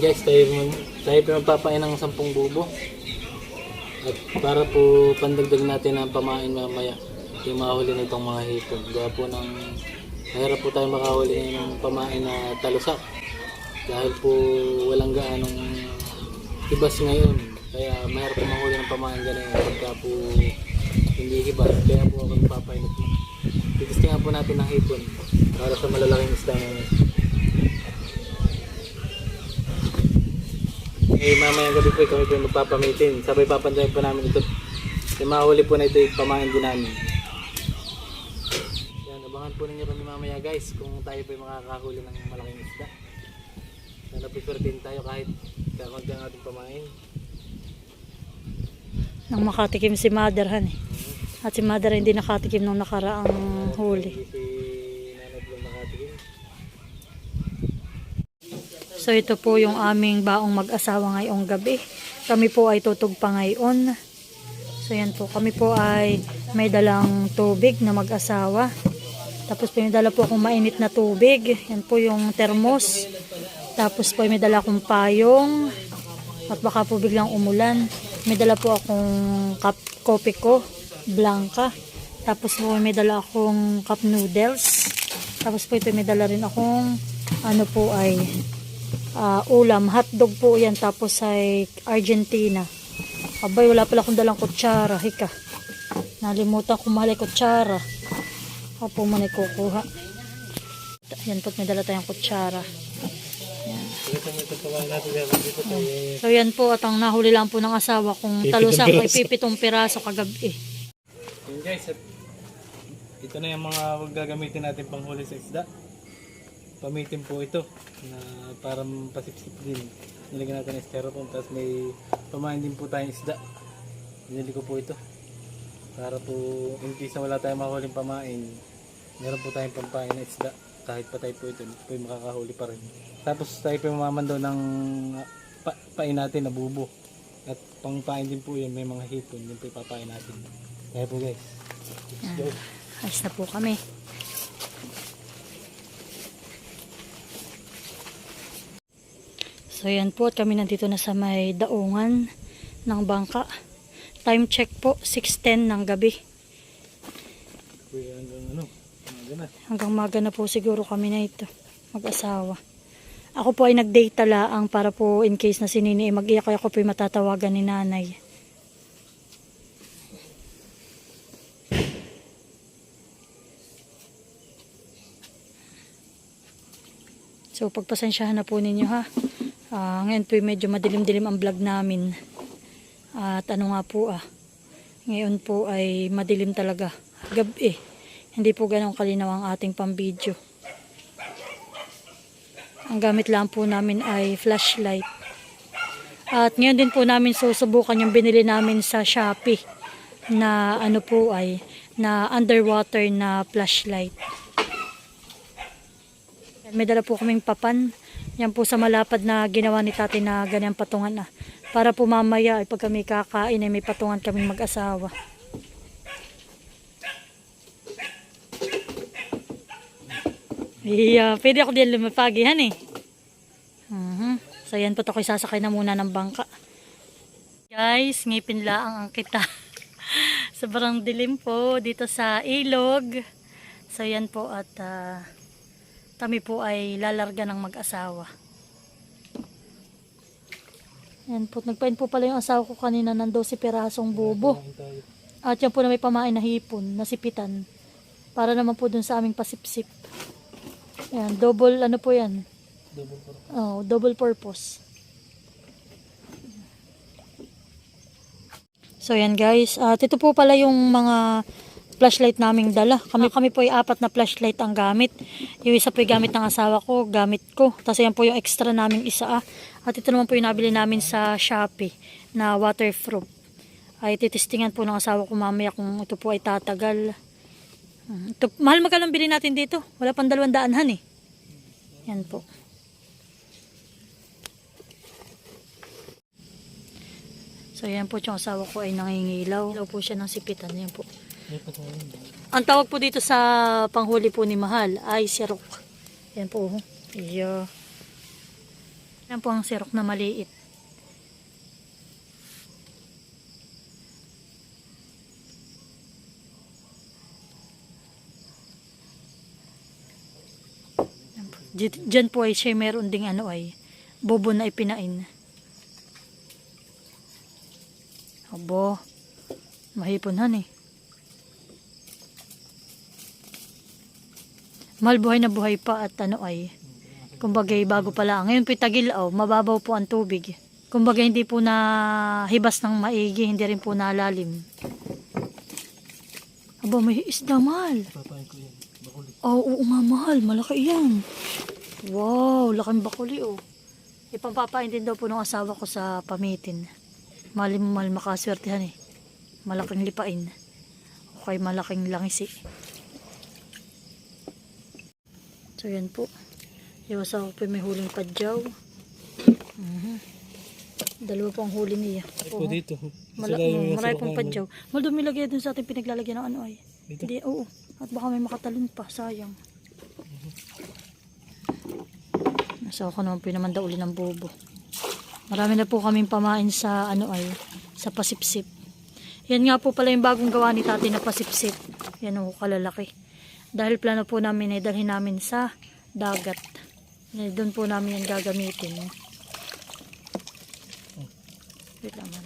guys, tayo magpapain ng 10 bubo. At para po pandagdag natin ang pamain mamaya, yung mahuli nitong mga hipon. Gawa po ng mahirap po tayo makahuli ng pamain na talusak. Dahil po walang gaanong hibas ngayon. Kaya mahirap po mahuli ng pamain ganun pagka po hindi hibas. Kaya po ako nagpapain. Titistingan po natin ng hipon para sa malalaking isda ngayon. Mamayang gabi po kami po magpapamitin. Sabay papantayin po namin ito. Yung mahuli po na ito, pamain din namin. Yan, abangan po ninyo kami mamaya guys kung tayo po makakahuli ng malaking isda. Sana po swertin tayo kahit kakunti ang ating pamain. Nang makatikim si Mother han eh. At si Mother hindi nakatikim nung nakaraang huli. So ito po yung aming baong mag-asawa ngayong gabi. Kami po ay tutog pa ngayon. So yan po, kami po ay may dalang tubig na mag-asawa. Tapos po may dala po akong mainit na tubig. Yan po yung termos. Tapos po may dala akong payong. At baka po biglang umulan. May dala po akong kopi ko, blanca. Tapos po may dala akong cup noodles. Tapos po ito may dala rin akong ano po ay ulam, hotdog po yan, tapos ay Argentina. Abay, wala pala akong dalang kutsara, hika. Nalimutan ko mahal ay kutsara. Ako po muna kukuha. Yan po, may dala tayong kutsara. Yan. So yan po, at ang nahuli lang po ng asawa kung talusak ay 7 piraso kagabi. Yan guys, ito na yung mga gagamitin natin panghuli sa isda. Pamitin po ito na para pasipsip din. Nilagyan natin ng styrofoam, tapos may pamain din po tayong isda. Binili ko po ito para po in case na wala tayong mahuling pamain, meron po tayong pampain na isda. Kahit patay po ito, po yung makakahuli pa rin. Tapos tayo po mamando ng pain natin na bubo. At pangpain din po yun, may mga hipon, yun po ipapain natin. Kaya po guys, let's go. Ayos na po kami. So yan po, at kami nandito na sa may daungan ng bangka. Time check po, 6:10 ng gabi. Hanggang maga na po siguro kami na ito, mag-asawa. Ako po ay nag-data laang para po in case na si Nini ay mag-iyak, ako po ay matatawagan ni nanay. So pagpasensyahan na po ninyo ha. Ngayon po medyo madilim-dilim ang vlog namin. At ano nga po ngayon po ay madilim talaga. Gabi. Hindi po ganun kalinaw ang ating pambidyo. Ang gamit lang po namin ay flashlight. At ngayon din po namin susubukan yung binili namin sa Shopee na ano po ay na underwater na flashlight. May dala po kaming papan. Yan po sa malapad na ginawa ni Tati na ganyang patungan na. Para po mamaya ay pag kami kakain ay may patungan kaming mag-asawa. Pwede ako din lumapagihan eh. So yan po, ako'y sasakay na muna ng bangka. Guys, ngipin laang ang kita. Sobrang dilim po dito sa ilog. So yan po at kami po ay lalarga ng mag-asawa. Yan po, nagpain po pala yung asawa ko kanina ng 12 pirasong bubo. At yan po na may pamain na hipon, nasipitan. Para naman po dun sa aming pasipsip. Yan, double ano po yan? Double purpose. So yan guys, at ito po pala yung mga flashlight naming dala. Kami po ay 4 na flashlight ang gamit. Yung isa po ay gamit ng asawa ko, gamit ko. Tapos yan po yung extra naming isa. At ito naman po yung nabili namin sa Shopee na waterproof. Ay titistingan po ng asawa ko mamaya kung ito po ay tatagal. Ito, mahal magkalang bili natin dito. Wala pang 200 han eh. Yan po. So yan po yung asawa ko ay nangingilaw. Ilaw po siya ng sipitan. Yan po. Ang tawag po dito sa panghuli po ni Mahal ay sirok. Yan po. Iyo. Yan po ang sirok na maliit. Diyan po ay siya meron ding ano ay bobo na ipinain. Abo, mahiponhan eh. Mahal buhay na buhay pa at ano ay, kumbaga bago pala. Ngayon po tagil mababaw po ang tubig. Kumbaga hindi po na hibas ng maigi, hindi rin po nalalim. Aba, may isda mahal. Papain ko yan. Bakuli. Oo nga mahal, malaki yan. Wow, laking bakuli oh. Ipampapain din daw po ng asawa ko sa pamitin. Mahal makaswertihan eh. Malaking lipain. Okay, malaking langisi. So yan po. Yung asawa ko po may huling padyaw. Dalawa po ang huli niya. Ay po dito. Marami pong padyaw. Maldumi lagay dun sa ating pinaglalagyan ng ano ay. Dito? Hindi, oo. At baka may makatalon pa, sayang. Nasa ako naman po naman daw uli ng bobo. Marami na po kaming pamain sa ano ay, sa pasipsip. Yan nga po pala yung bagong gawa ni tatay na pasipsip. Yan o, kalalaki. Dahil plano po namin ay dalhin namin sa dagat. Doon po namin yan gagamitin. Wait lang man.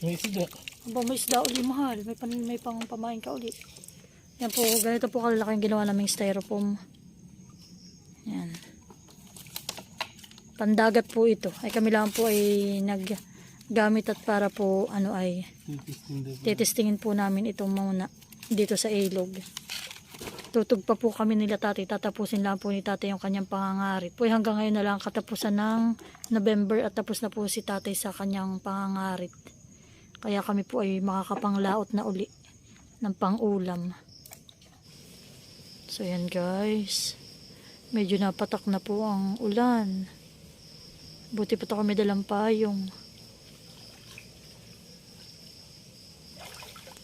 May isda. Aba, may isda uli mahal. May pang pamain ka uli. Yan po, ganito po kalalaki yung ginawa naming styrofoam. Yan. Pandagat po ito. Ay kami lang po ay naggamit at para po ano ay titistingin po namin itong muna dito sa ilog. Tutug pa po kami nila tatay. Tatapusin lang po ni tatay yung kanyang pangangarit. Po hanggang ngayon na lang katapusan ng November at tapos na po si tatay sa kanyang pangangarit. Kaya kami po ay makakapanglaot na uli ng pangulam. So yan guys. Medyo napatak na po ang ulan. Buti pa ito kami dalang payong.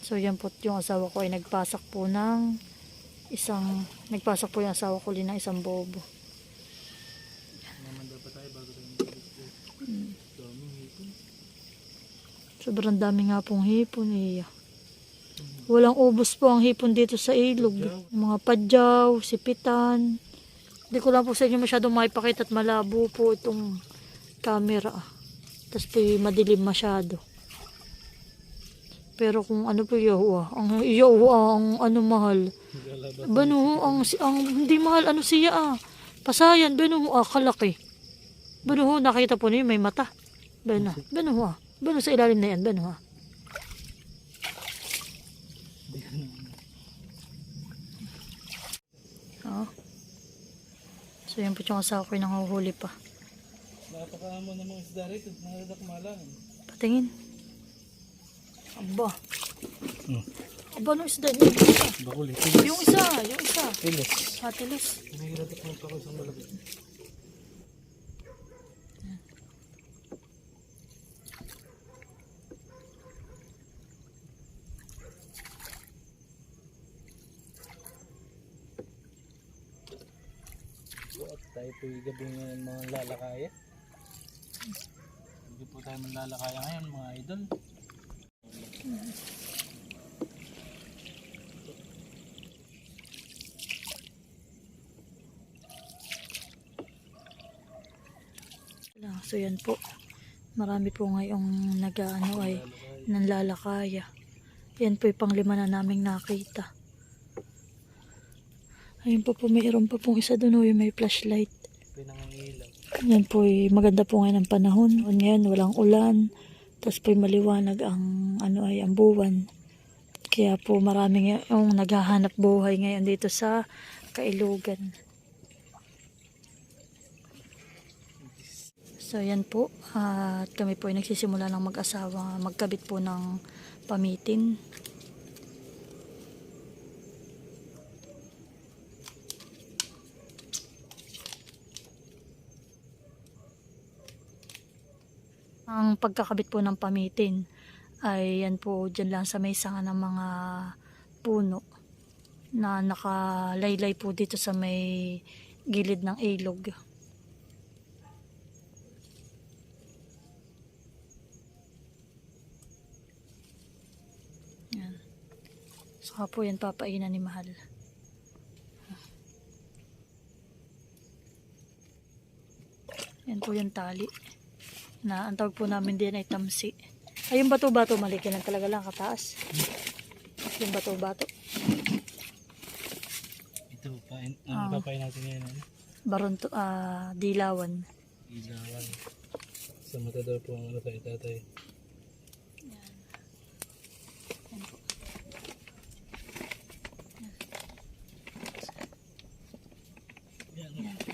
So yan po yung asawa ko ay nagpasak po ng nagpasak po yung asawa ko ng isang bobo. Naman dapat tayo bago tayo mag-ibig. Daming hipon. Sobrang dami nga pong hipon eh. Walang ubos po ang hipon dito sa ilog. Yung mga padyaw, sipitan. Hindi ko lang po sa inyo masyadong maipakita at malabo po itong camera. Tapos po madilim masyado. Pero kung ano po ang ano mahal. Banuho ang hindi mahal ano siya Pasayan banuho kalaki. Banuho nakita po niyo may mata. Banuho Banuho sa ilalim na yan banuho. So yan po yung asawa ko yung nanguhuli pa. Napakaamo ng mga isda rito. Nakadakmalan. Patingin. Aba. Aba nung isda niya. Bakuli. Yung isa. Tilis. Tilis. Nahihiratak mo pa ako sa malaki. Tayo po yung gabi ngayon mga lalakaya. Hindi po tayo manlalakaya ngayon mga idol. So yan po. Marami po ngayong nag-ano ay nanlalakaya. Yan po yung panglima na naming nakita. Ayun po mayroon pa pong isa doon yung may flashlight. Pinangangilaw. Yan po maganda po ngayon ang panahon. Ngayon walang ulan. Tapos po maliwanag ang ang buwan. Kaya po maraming yung naghahanap buhay ngayon dito sa Kailugan. So yan po. At kami po ay nagsisimula ng mag-asawa. Magkabit po ng pamitin. Ang pagkakabit po ng pamitin ay yan po dyan lang sa may sanga ng mga puno na nakalaylay po dito sa may gilid ng ilog. Baka po yan papainan ni Mahal. Yan po yung tali. Na ang tawag po namin din ay tamsi. Ay yung bato-bato, malikin lang talaga lang kataas. Yung bato-bato. Ito, papain natin ngayon. Ano? Baron to, dilawan. Ilawan. Sa mata daw po ang ano tayo, tatay. Yan. Yan po.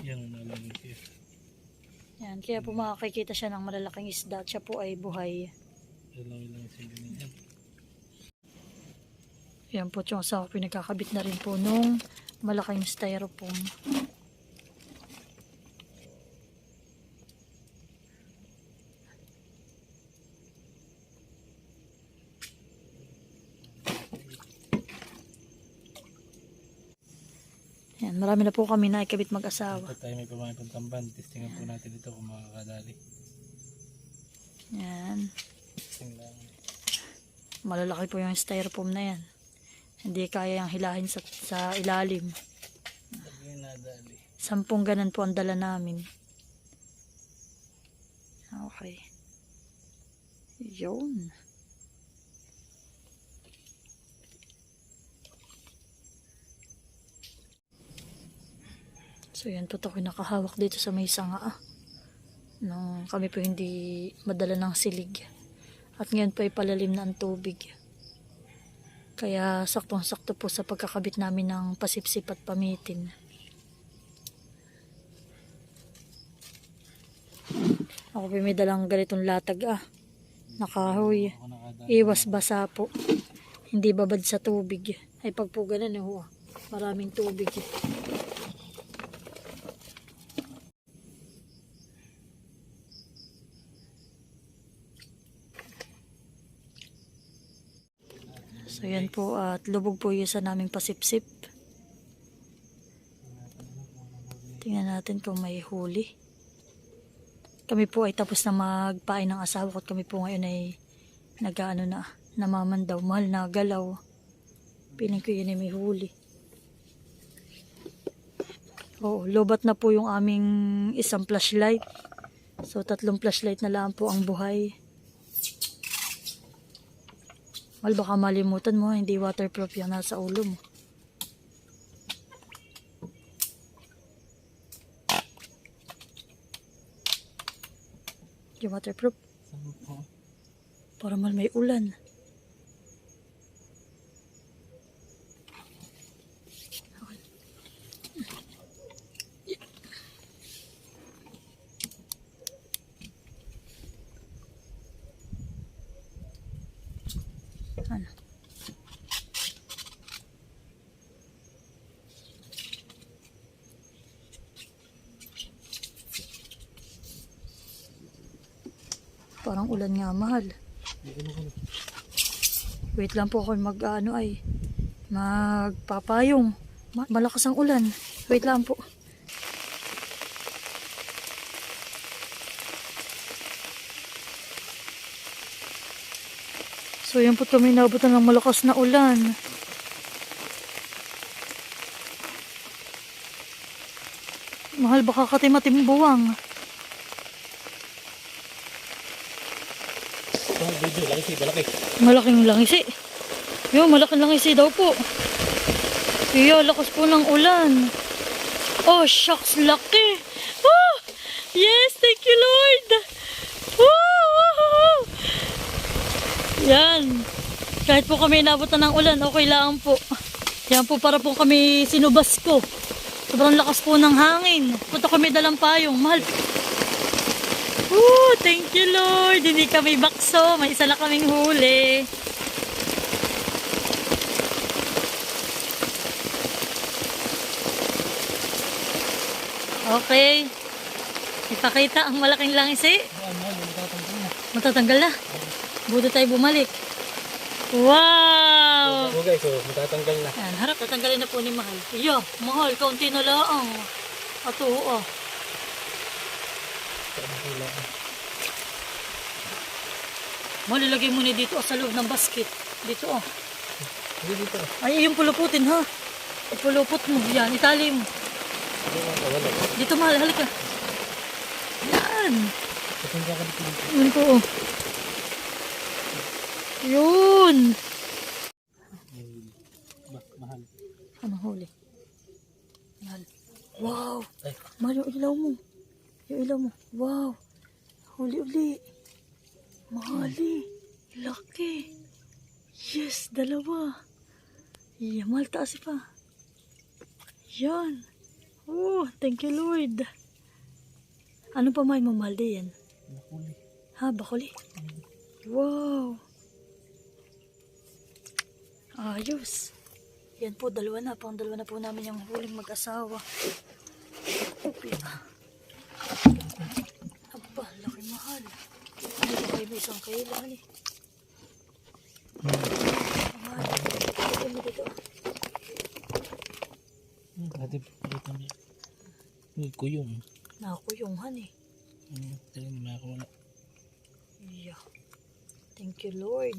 Yan ang nalaman siya. Yan, kaya po makakikita siya ng malalaking isda at siya po ay buhay. Ilang siya ganyan. Yan po yung asawa ko pinagkakabit na rin po nung malaking styrofoam. Yan, marami na po kami na ikabit mag-asawa. Kapag tayo may pamangay pang testingan po natin ito kung makakadali. Yan. Testing lang. Malalaki po yung styrofoam na yan. Hindi kaya yung hilahin sa ilalim. Lagi nadali. 10 ganan po ang dala namin. Okay. Yun. So yan po ito nakahawak dito sa may sanga. Nung kami po hindi madala ng silig. At ngayon po ay palalim na ang tubig. Kaya saktong-sakto po sa pagkakabit namin ng pasipsip at pamitin. Ako po may dalang ganitong latag nakahoy. Iwas basa po. Hindi babad sa tubig. Ay pag po ganun maraming tubig. So yan po at lubog po yung sa naming pasipsip. Tingnan natin kung may huli. Kami po ay tapos na magpain ng asawa ko at kami po ngayon ay namamandaw, mahal na galaw. Piling ko yun ay may huli. Oo, lobat na po yung aming isang flashlight. So 3 flashlight na lang po ang buhay. Mal, baka malimutan mo, hindi waterproof yung nasa ulo mo. Yung waterproof? Para mal may ulan. Okay. Ano? Parang ulan nga, mahal. Wait lang po ako magpapayong. Malakas ang ulan. Wait lang po. So yan po kami nabutan ng malakas na ulan. Mahal, baka katimatim buwang. Malaking langisi. Yo, malaking langisi daw po. Yo, lakas po ng ulan. Oh, shucks, laki. Oh, yes, thank you, Lord. Oh. Yan. Kahit po kami nabutan ng ulan, okay lang po. Yan po para po kami sinubas ko. Sobrang lakas po ng hangin. Punta kami dalang payong. Mahal. Thank you, Lord. Hindi kami bakso. May isa na kaming huli. Okay. Ipakita ang malaking langisi. Matatanggal na. Buti tayo bumalik. Wow! Oo guys, matatanggal na. Yan, harap. Tatanggalin na po ni Mahal. Iya, Mahal. Kaunti na lang. Ato, Mahal, ilagay mo na dito sa loob ng basket. Dito, Hindi dito. Ay, yung puluputin ha. Ipulupot mo. Yan, itali mo. Hindi mo wala. Dito mahal, halika. Yan. Papunta ka dito. Yun po. Oh. Yun. Mahal. Ano huli? Mahal. Wow. Ay. Mahal yung ilaw mo. Yung ilaw mo. Wow. Huli uli. Mahali. Laki. Yes, dalawa. Yeah, mahal taas pa. Yan. Oh, thank you Lord. Ano pa may mamahal din yan? Bakuli. Ha, bakuli? Wow. Ayos. Yan po, dalawa na. Pang dalawa na po namin yung huling mag-asawa. Okay. Aba, laki mahal. Ano ba kayo may isang kailan eh? Mahal. Ito mo dito. Dati dito na. May kuyong. Nakakuyunghan eh. Dali na ako wala. Yeah. Thank you Lord.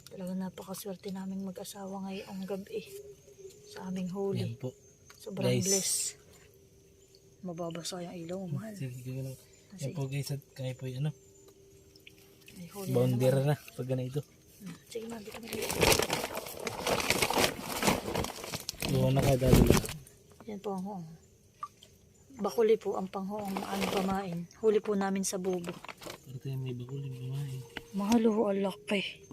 Talaga napakaswerte naming mag-asawa ngayong gabi sa aming Yan huli. po. Sobrang Guys. bless. Mababasa yung ilaw mo, mahal. Sige, gano'n. Kasi, Yan po guys, at kaya po yung ano. may huli na Bounder naman. na. Pag ganito. Sige man, di kami dito. Buwan na ka dali na. Yan po ang hoong. Bakuli po ang panghoong ano pamain. Huli po namin sa bubo. Para tayo may bakuli may kumain. Mahal ho, ang laki.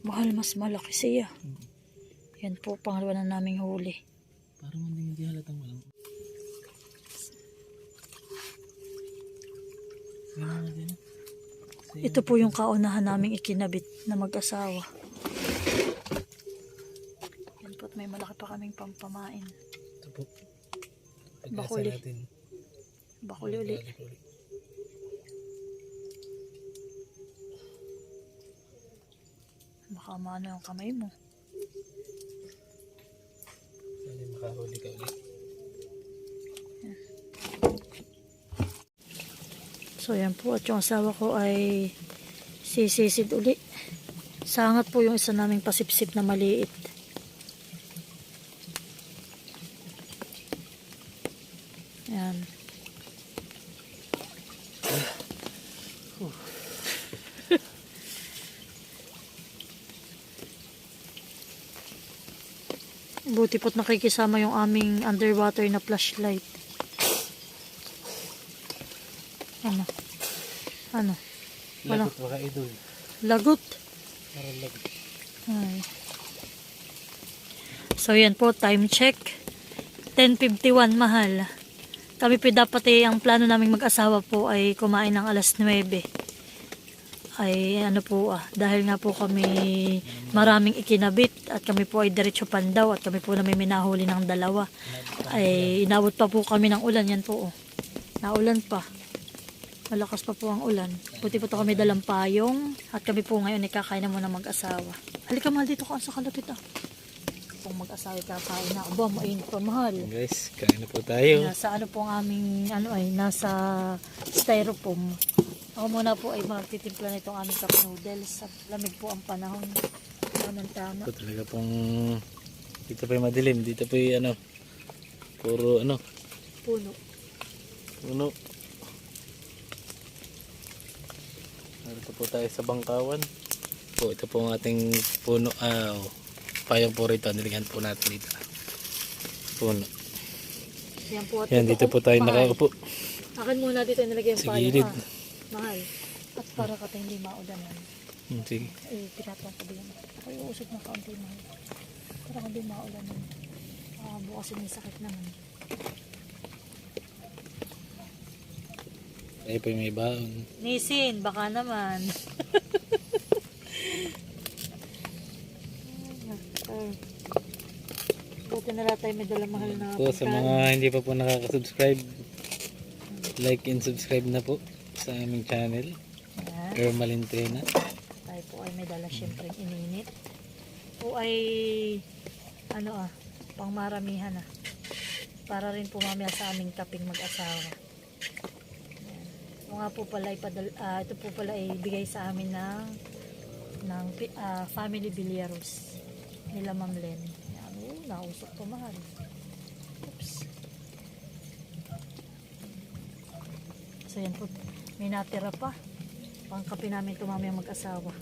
Mahal, mas malaki siya. Yan po, pangalawa na naming huli. Parang hindi halatang walang. Ito po yung kaunahan naming ikinabit na mag-asawa. Yan po, at may malaki pa kaming pampamain. Ito po. Bakuli. Pag-asa natin. Bakuli uli. Balik ulit. Baka maano yung kamay mo. Sana makahuli ka ulit. So yan po, at yung asawa ko ay sisisid uli. Sangat po yung isa naming pasipsip na maliit. Yan. Buti po't nakikisama yung aming underwater na flashlight. Ano? Ano? Wala. Lagot baka idol. Lagot. Parang lagot. Ay. So yan po, time check. 10:51 mahal. Kami po dapat ang plano naming mag-asawa po ay kumain ng alas 9. Ay ano po dahil nga po kami maraming ikinabit at kami po ay diretso Pandaw at kami po na may minahuli ng dalawa. Ay inabot pa po kami ng ulan yan po. Naulan pa. Malakas pa po ang ulan. Buti po to kami dalang payong at kami po ngayon ay kakain na muna mag-asawa. Halika mahal dito ka sa kalapit Kung mag-asawa kakain na. Aba, mainit pa mahal. Guys, kain na po tayo. Nasa ano po ang aming nasa styrofoam. Ako muna po ay magtitimpla na itong aming cup noodles. Lamig po ang panahon. Tama. Ito talaga pong dito pa yung madilim. Dito pa yung puro Puno. puno. Dito po tayo sa bangkawan. Po, ito po ang ating puno. Payong po rito. Nilagyan po natin dito. Puno. Yan po. At Yan, dito po tayo nakaupo. Akin muna dito nilagay ang Sa payo. gilid. Mahal. At para ka hindi maudanan. Sige. Pinatong ko din. Ako iusog na kaunti mahal. Para hindi maudanan. Bukas may sakit naman. Tayo po yung may baon. Nisin, baka naman. Buti na lang tayo may dalang mahal na Po, sa mga hindi pa po nakaka-subscribe, like and subscribe na po sa aming channel. Ermal Entrena. Tayo po ay may dala syempre ininit. Po ay pang maramihan para rin po mamaya sa aming kaping mag-asawa. Ayan. Ito nga po pala ito po pala ay bigay sa amin ng family Villaros. nila Ma'am Len. Yan, nausok to mahal. Oops. So yan po, may natira pa. Pangkape namin ito mamaya mag-asawa.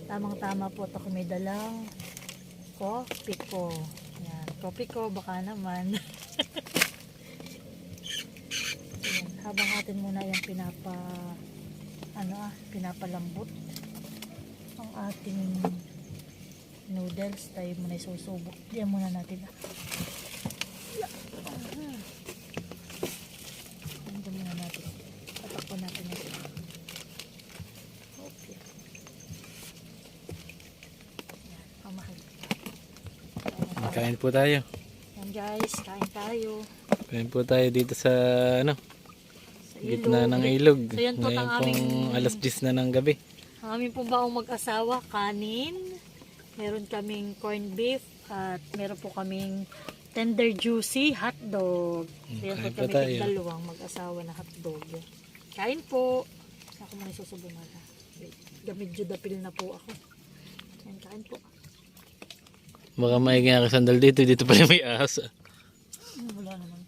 Tamang tama po at ako may dalang coffee ko. Yan, coffee ko baka naman. Yan, habang atin muna yung pinapalambot ang ating noodles, tayo muna isusubok. Diyan muna natin. Diyan muna natin. Patakpan natin ito. Okay. Yan, pamahal. Kain po tayo. Yan guys, kain tayo. Kain po tayo dito sa ano, Sa gitna ilog. ng ilog. So yan po Ngayon ang pong aming- alas 10 na ng gabi. Ang aming pong baong mag-asawa, kanin. Meron kaming corned beef at meron po kaming tender juicy hotdog. So yan po Kain po kami tayo. dalawang mag-asawa na hotdog. Kain po. Ako muna susubungan na. Gamit dapil na po ako. Yan, kain po. Baka maigi nga sandal dito. Dito pala may ahas. Wala naman.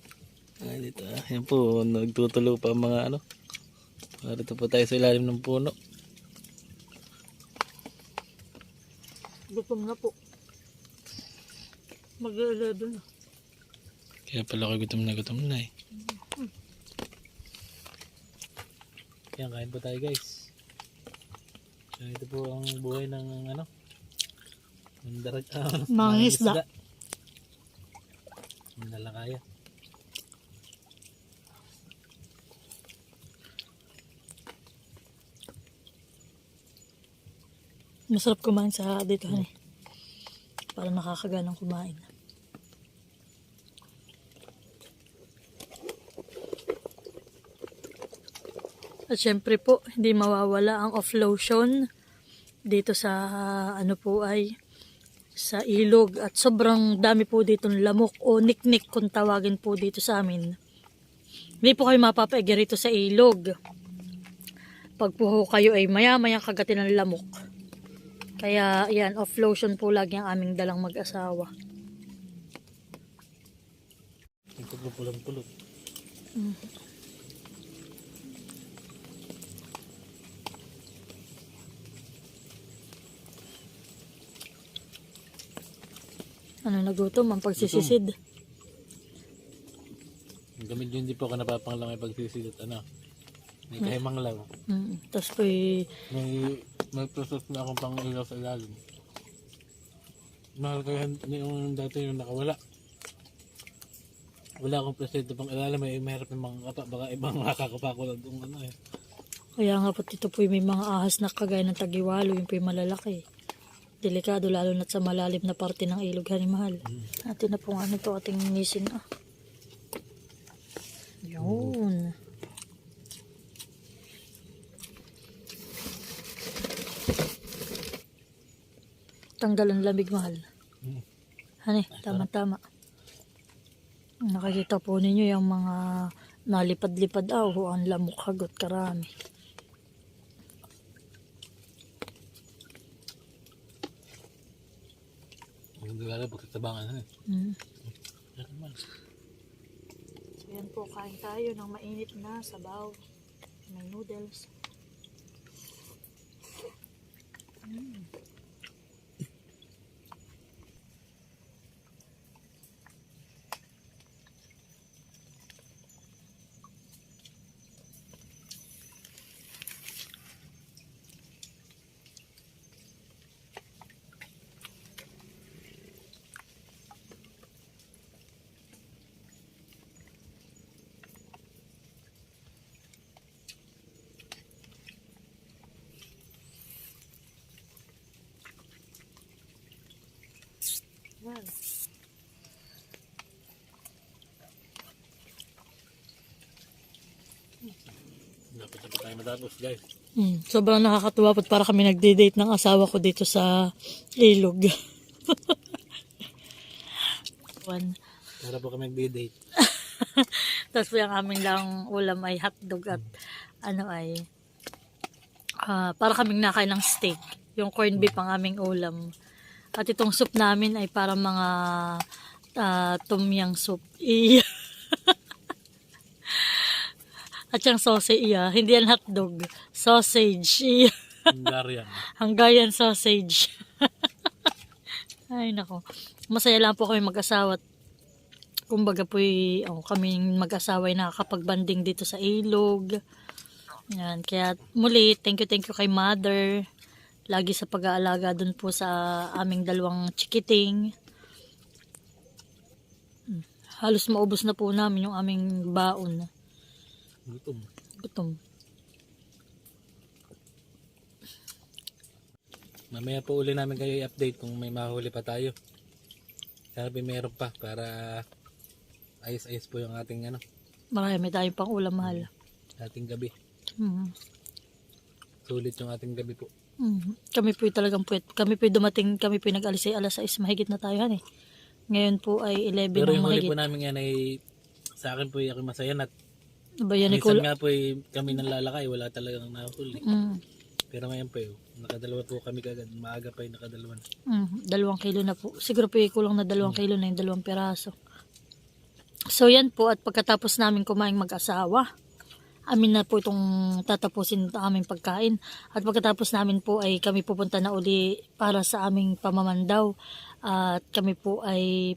Ay, dito. Yan po. Nagtutulo pa ang mga ano. Dito po tayo sa ilalim ng puno. Gutom na po. Mag-11 na. Kaya pala ako gutom na eh. Yan, kain po tayo guys. So, ito po ang buhay ng ano. Ng Mga isda. Ang nalakaya. Masarap kumain sa dito, honey. Para nakakaganang kumain. At syempre po, hindi mawawala ang off lotion dito sa ano po ay sa ilog. At sobrang dami po dito ng lamok o niknik kung tawagin po dito sa amin. Hindi po kayo mapapaigi rito sa ilog. Pag po kayo ay maya-maya kagatin ng lamok. Kaya yan, off lotion po lagi ang aming dalang mag-asawa. Ito po pulang-pulot. Ano, nagutom ang pagsisisid. Gamit yun, hindi po ako napapanglang ay pagsisilot. Ano? May kahimang lang. Tapos po May process na akong pang ilaw sa ilalim. Mahal kaya yung dati yung nakawala. Wala akong preseto pang ilalim. May mahirap yung mga kapa. Baka ibang makakapa ko lang itong ano eh. kaya nga po dito po may mga ahas na kagaya ng tagiwalo, yung po yung malalaki. Delikado lalo na sa malalim na parte ng ilog, honey mahal. Atin na po ano to ating nisin ah. Yun. Tanggal ang lamig mahal. Honey, tama-tama. Nakikita po ninyo yung mga nalipad-lipad ang lamok hagot karami. Hindi ka lang pagkatabangan eh. So yan po, kain tayo ng mainit na sabaw. May noodles. Yan. Dapat na po tayo matapos guys. Sobrang nakakatuwa po para kami nagde-date ng asawa ko dito sa ilog. One. Para po kami mag-date. Tapos po yung aming lang ulam ay hotdog at ano ay para kaming nakain ng steak. Yung corned beef ang aming ulam. At itong soup namin ay para mga tom yum soup. Iya. At yung sausage, iya. Hindi yan hotdog. Sausage. Iya. Hungarian. Hungarian sausage. Ay, nako. Masaya lang po kami mag-asawa. Kumbaga po, kaming mag-asawa ay nakakapag-banding dito sa ilog. Yan. Kaya muli, thank you kay mother. Lagi sa pag-aalaga dun po sa aming dalawang chikiting. Halos maubos na po namin yung aming baon. Gutom. Mamaya po uli namin kayo i-update kung may mahuli pa tayo. Sabi meron pa para ayos-ayos po yung ating Marami tayong pang ulam, mahal. ating gabi. Mm. Sulit yung ating gabi po. Kami po talagang puwet. Kami po dumating, kami po nag-alis ay alas 6, mahigit na tayo han eh. Ngayon po ay 11 Pero ng yung huli mahigit. po namin yan ay sa akin po yung masaya at Ba yan, minsan nga po kami nang lalakay, wala talagang nahuli. Pero ngayon po nakadalawa po kami kagad. Maaga pa yung nakadalawa na. 2 kilo na po. Siguro po kulang na 2 kilo na yung 2 piraso. So yan po, at pagkatapos namin kumain mag-asawa, amin na po itong tatapusin ito aming pagkain. At pagkatapos namin po ay kami pupunta na uli para sa aming pamamandaw. At kami po ay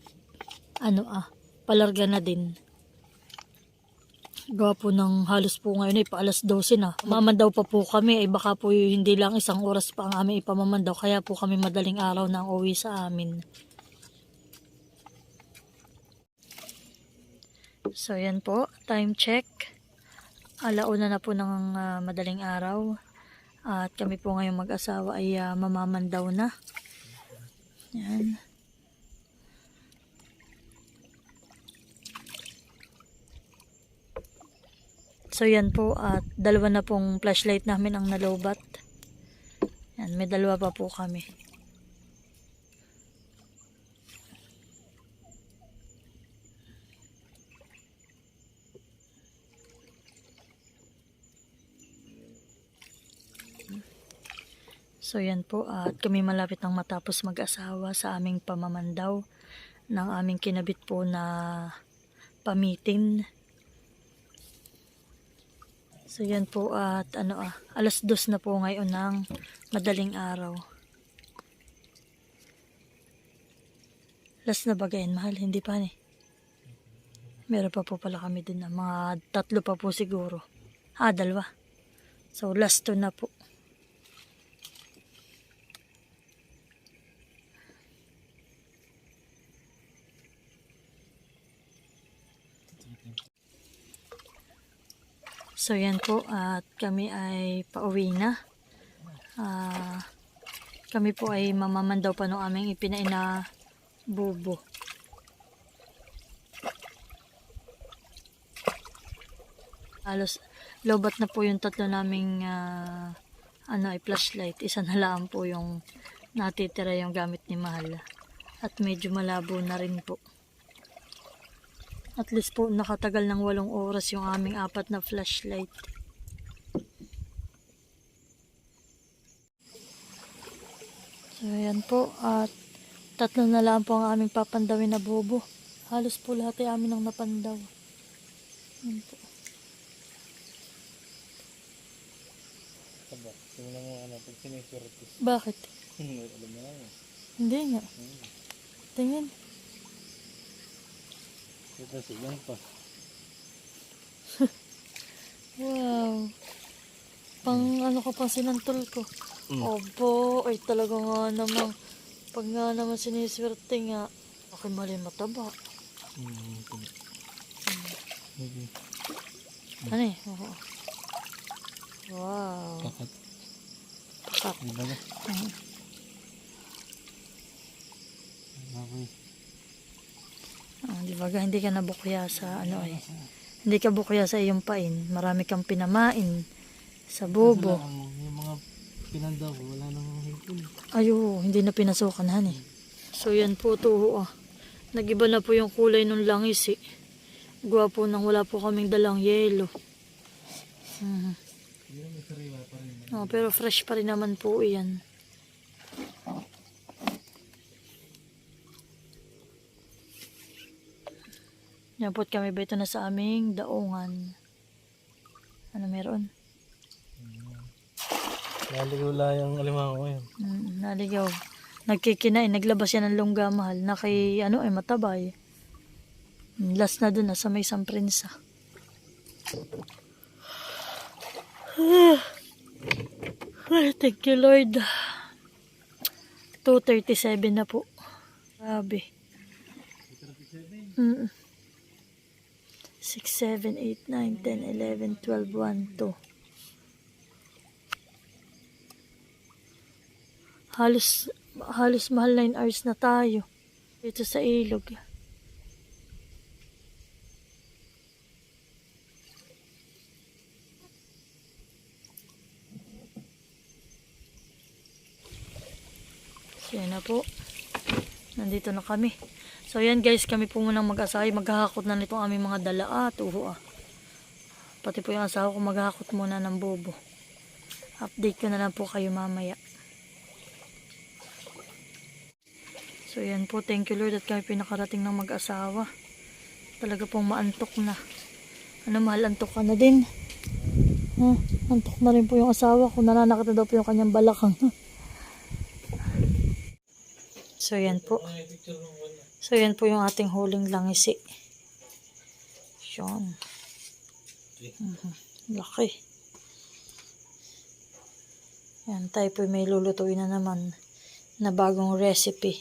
palarga na din. Gawa po ng halos po ngayon ay pa alas 12 na. Mamandaw pa po kami ay baka po hindi lang 1 oras pa ang aming ipamamandaw. Kaya po kami madaling araw na ang uwi sa amin. So yan po, time check. Alauna na po ng madaling araw. At kami po ngayong mag-asawa ay mamamandaw na. Yan. So yan po, at 2 na pong flashlight namin ang nalobat. Yan, may 2 pa po kami. So yan po, at kami malapit ng matapos mag-asawa sa aming pamamandaw ng aming kinabit po na pamitin. So yan po, at alas 2 na po ngayon ng madaling araw. Last na ba gayon, mahal? Hindi pa ni. Meron pa po pala kami dun, mga 3 pa po siguro. 2. So last 2 na po. So yan po, at kami ay pauwi na. Kami po ay mamamandaw pa nung aming ipinain na bubo. Halos lobat na po yung 3 naming flashlight. Isa na lang po yung natitira yung gamit ni Mahal. At medyo malabo na rin po. At least po nakatagal ng 8 oras yung aming 4 na flashlight. So ayan po, at 3 na lang po ang aming papandawin na bobo. Halos po lahat ay amin ang napandaw. Ayan po. Tingnan mo pag sinisirot. Bakit? Alam mo na. Hindi nga. Tingin. Ito silang pa. Wow. Pang ka pang sinantol ko. Opo, ay talaga nga namang pag nga naman siniswerte nga, okay mali mataba. Ano eh? Oo. Wow. Kakat. Kak. Diba na? Okay. Di ba hindi ka nabukya sa hindi ka bukya sa iyong pain. Marami kang pinamain sa bobo. Yung mga pinandaw ko, wala nang hipon. Ayo, hindi na pinasukan han eh. So yan po to. Nagiba na po yung kulay ng langis eh. Gawa po nang wala po kaming dalang yelo. Pero fresh pa rin naman po yan. Yan po kami ba ito na sa aming daungan. Ano meron? Naligaw lang yung alimango ngayon. Naligaw. Nagkikinain, naglabas yan ng longga mahal. Na kay, matabay. Last na dun, sa may samprinsa. Ay, thank you Lord. 2:37 na po. Grabe. 6, 7, 8, 9, 10, 11, 12, 1, 2. Halos mahal 9 hours na tayo dito sa ilog. So yan na po. Nandito na kami. So yan guys, kami po munang mag-asay. Maghahakot na nitong aming mga dala. Tuho ah. Pati po yung asawa ko maghahakot muna ng bobo. Update ko na lang po kayo mamaya. So yan po, thank you Lord at kami pinakarating ng mag-asawa. Talaga pong maantok na. Mahal, antok ka na din. Antok na rin po yung asawa ko. Nananakit na daw po yung kanyang balakang. So yan po. So yan po yung ating huling langisi. Yan. Laki. Yan, tayo po may lulutuin na naman na bagong recipe.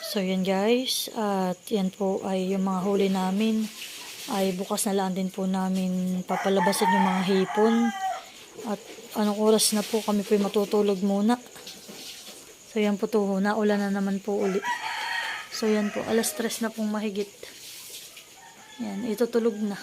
So yan guys, at yan po ay yung mga huli namin. Ay bukas na lang din po namin papalabasin yung mga hipon. At anong oras na po kami po matutulog muna. So yan po to, naulan na naman po uli. So yan po, 3:00 na pong mahigit. Yan, itutulog na.